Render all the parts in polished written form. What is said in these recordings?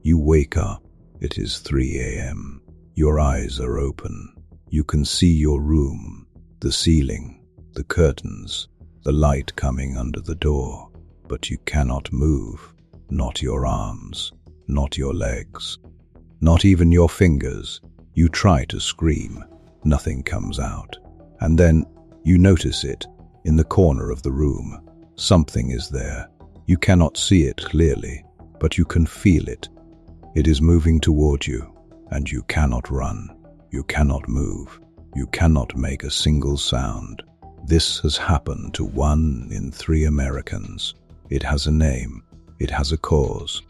You wake up. It is 3 a.m. Your eyes are open. You can see your room, the ceiling, the curtains, the light coming under the door, but you cannot move. Not your arms, not your legs, not even your fingers. You try to scream. Nothing comes out. And then you notice it in the corner of the room. Something is there. You cannot see it clearly, but you can feel it. It is moving toward you, and you cannot run. You cannot move. You cannot make a single sound. This has happened to 1 in 3 Americans. It has a name. It has a cause.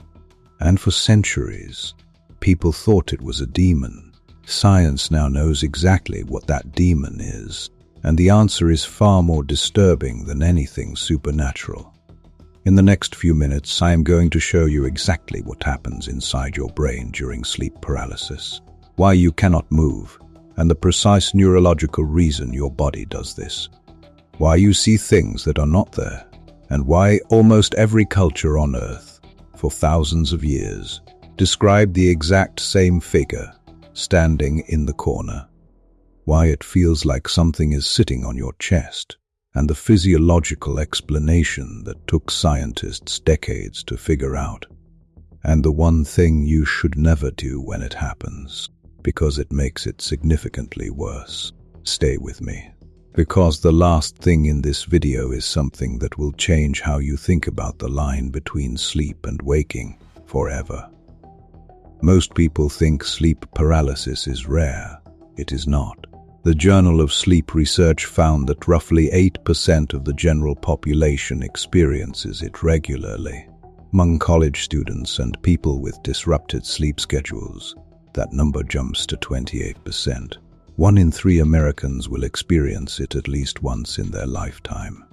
And for centuries, people thought it was a demon. Science now knows exactly what that demon is, and the answer is far more disturbing than anything supernatural. In the next few minutes, I am going to show you exactly what happens inside your brain during sleep paralysis, why you cannot move, and the precise neurological reason your body does this, why you see things that are not there, and why almost every culture on Earth, for thousands of years, described the exact same figure standing in the corner, why it feels like something is sitting on your chest, and the physiological explanation that took scientists decades to figure out. And the one thing you should never do when it happens, because it makes it significantly worse. Stay with me, because the last thing in this video is something that will change how you think about the line between sleep and waking forever. Most people think sleep paralysis is rare. It is not. The Journal of Sleep Research found that roughly 8% of the general population experiences it regularly. Among college students and people with disrupted sleep schedules, that number jumps to 28%. 1 in 3 Americans will experience it at least once in their lifetime.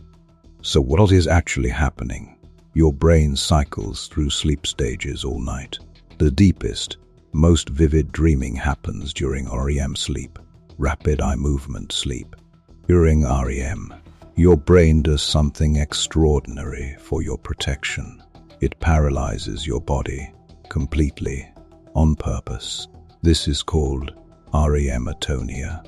So what is actually happening? Your brain cycles through sleep stages all night. The deepest, most vivid dreaming happens during REM sleep. Rapid eye movement sleep. During REM, your brain does something extraordinary for your protection. It paralyzes your body completely, on purpose. This is called REM Atonia.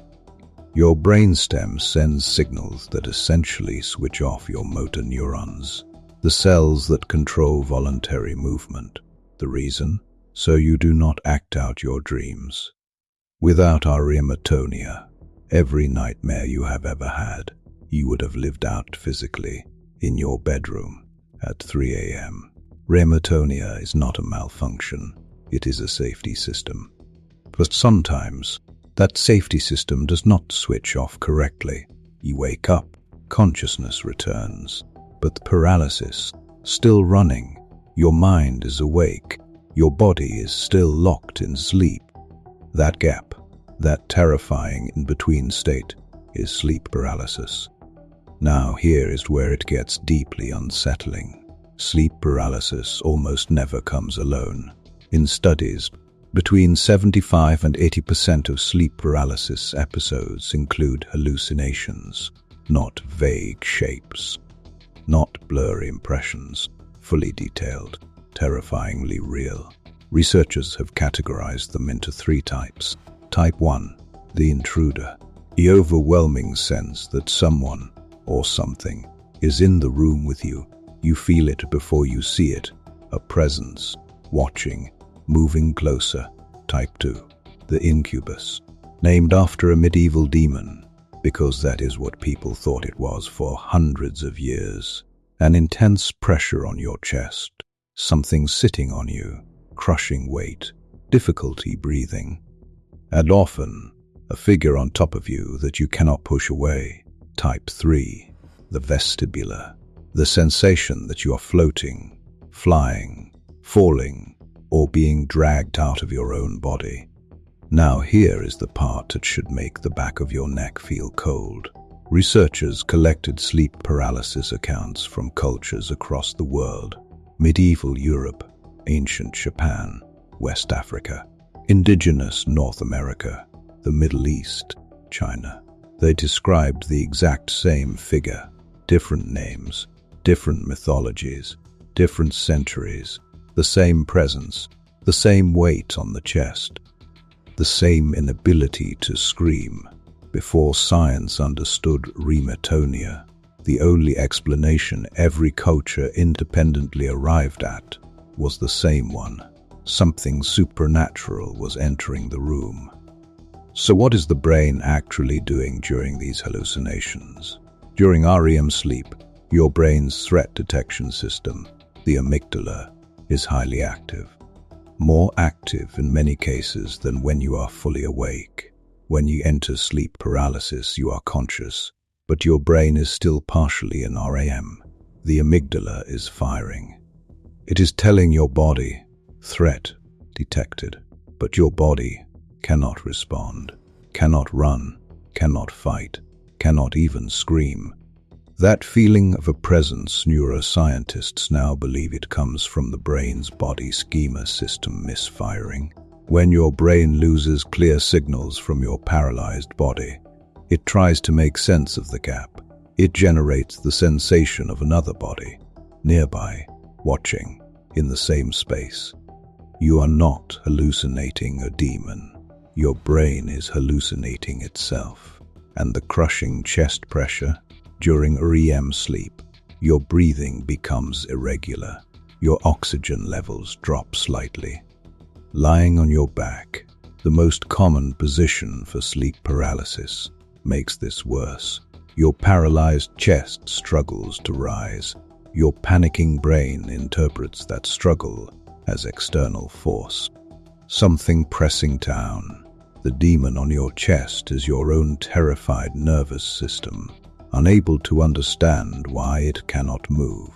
Your brainstem sends signals that essentially switch off your motor neurons, the cells that control voluntary movement. The reason? So you do not act out your dreams. Without REM Atonia, every nightmare you have ever had, you would have lived out physically in your bedroom at 3 a.m. REM Atonia is not a malfunction, it is a safety system. But sometimes, that safety system does not switch off correctly. You wake up, consciousness returns, but the paralysis, still running, your mind is awake, your body is still locked in sleep. That gap, that terrifying in-between state, is sleep paralysis. Now here is where it gets deeply unsettling. Sleep paralysis almost never comes alone. In studies, between 75 and 80% of sleep paralysis episodes include hallucinations, not vague shapes, not blurry impressions, fully detailed, terrifyingly real. Researchers have categorized them into 3 types. Type 1, the intruder, the overwhelming sense that someone or something is in the room with you. You feel it before you see it, a presence, watching, moving closer. Type 2, the incubus, named after a medieval demon, because that is what people thought it was for hundreds of years. An intense pressure on your chest, something sitting on you, crushing weight, difficulty breathing, and often a figure on top of you that you cannot push away. Type 3, the vestibular, the sensation that you are floating, flying, falling, or being dragged out of your own body. Now here is the part that should make the back of your neck feel cold. Researchers collected sleep paralysis accounts from cultures across the world: medieval Europe, ancient Japan, West Africa, indigenous North America, the Middle East, China. They described the exact same figure, different names, different mythologies, different centuries, the same presence, the same weight on the chest, the same inability to scream. Before science understood REM Atonia, the only explanation every culture independently arrived at was the same one. Something supernatural was entering the room. So what is the brain actually doing during these hallucinations? During REM sleep, your brain's threat detection system, the amygdala, is highly active. More active in many cases than when you are fully awake. When you enter sleep paralysis, you are conscious, but your brain is still partially in REM. The amygdala is firing. It is telling your body, threat detected, but your body cannot respond, cannot run, cannot fight, cannot even scream. That feeling of a presence, neuroscientists now believe it comes from the brain's body schema system misfiring. When your brain loses clear signals from your paralyzed body, it tries to make sense of the gap. It generates the sensation of another body, nearby, watching, in the same space. You are not hallucinating a demon. Your brain is hallucinating itself. And the crushing chest pressure during REM sleep, your breathing becomes irregular. Your oxygen levels drop slightly. Lying on your back, the most common position for sleep paralysis, makes this worse. Your paralyzed chest struggles to rise. Your panicking brain interprets that struggle as external force. Something pressing down. The demon on your chest is your own terrified nervous system, unable to understand why it cannot move.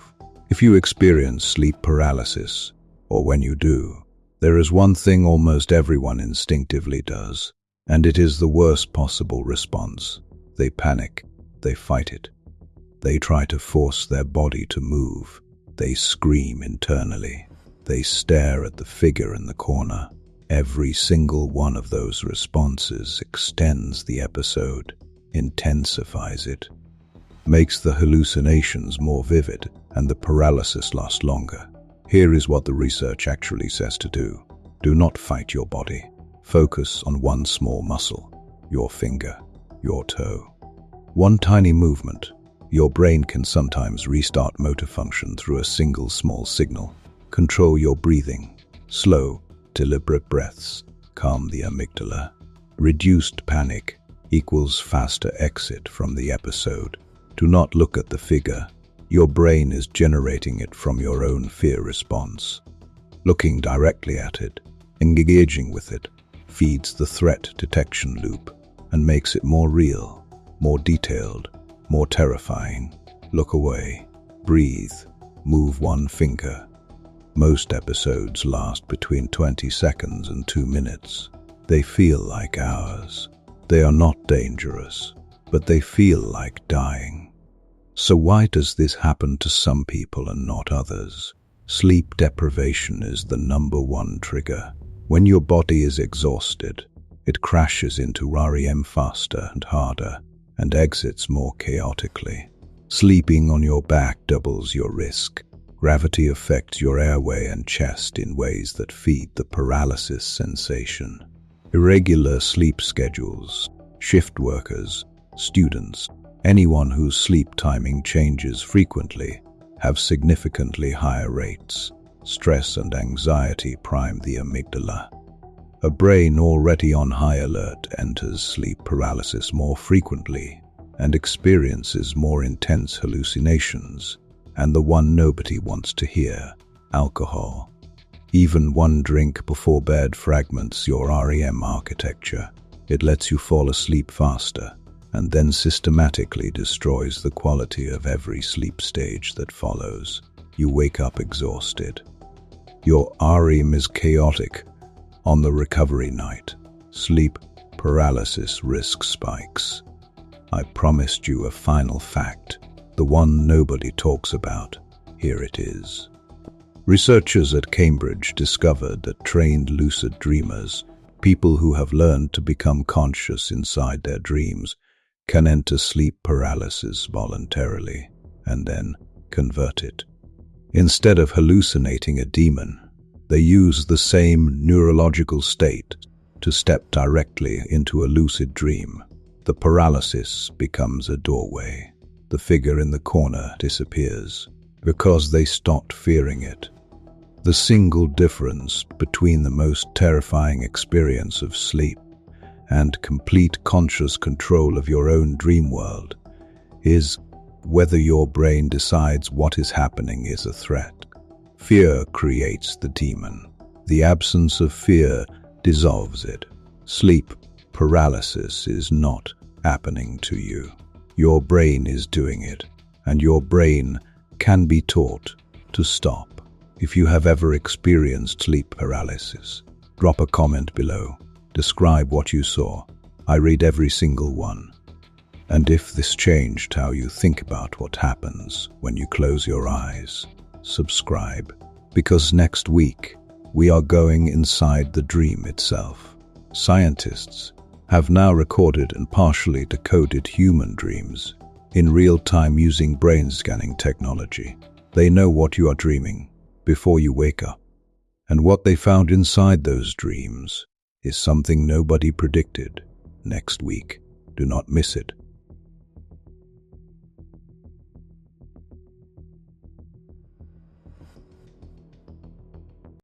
If you experience sleep paralysis, or when you do, there is one thing almost everyone instinctively does, and it is the worst possible response. They panic, they fight it. They try to force their body to move. They scream internally. They stare at the figure in the corner. Every single one of those responses extends the episode, intensifies it, makes the hallucinations more vivid and the paralysis last longer. Here is what the research actually says to do. Do not fight your body. Focus on one small muscle, your finger, your toe. One tiny movement. Your brain can sometimes restart motor function through a single small signal. Control your breathing. Slow, deliberate breaths calm the amygdala. Reduced panic equals faster exit from the episode. Do not look at the figure. Your brain is generating it from your own fear response. Looking directly at it, engaging with it, feeds the threat detection loop and makes it more real, more detailed, more terrifying. Look away, breathe, move one finger. Most episodes last between 20 seconds and 2 minutes. They feel like hours. They are not dangerous, but they feel like dying. So why does this happen to some people and not others? Sleep deprivation is the #1 trigger. When your body is exhausted, it crashes into REM faster and harder and exits more chaotically. Sleeping on your back doubles your risk. Gravity affects your airway and chest in ways that feed the paralysis sensation. Irregular sleep schedules, shift workers, students, anyone whose sleep timing changes frequently have significantly higher rates. Stress and anxiety prime the amygdala. A brain already on high alert enters sleep paralysis more frequently and experiences more intense hallucinations. And the one nobody wants to hear, alcohol. Even one drink before bed fragments your REM architecture. It lets you fall asleep faster and then systematically destroys the quality of every sleep stage that follows. You wake up exhausted. Your REM is chaotic. On the recovery night, sleep paralysis risk spikes. I promised you a final fact. The one nobody talks about. Here it is. Researchers at Cambridge discovered that trained lucid dreamers, people who have learned to become conscious inside their dreams, can enter sleep paralysis voluntarily and then convert it. Instead of hallucinating a demon, They use the same neurological state to step directly into a lucid dream. The paralysis becomes a doorway. The figure in the corner disappears because they stopped fearing it. The single difference between the most terrifying experience of sleep and complete conscious control of your own dream world is whether your brain decides what is happening is a threat. Fear creates the demon. The absence of fear dissolves it. Sleep paralysis is not happening to you. Your brain is doing it, and your brain can be taught to stop. If you have ever experienced sleep paralysis, drop a comment below. Describe what you saw. I read every single one. And if this changed how you think about what happens when you close your eyes, subscribe, because next week we are going inside the dream itself. Scientists have now recorded and partially decoded human dreams in real time using brain scanning technology. They know what you are dreaming before you wake up, and what they found inside those dreams is something nobody predicted. Next week, do not miss it.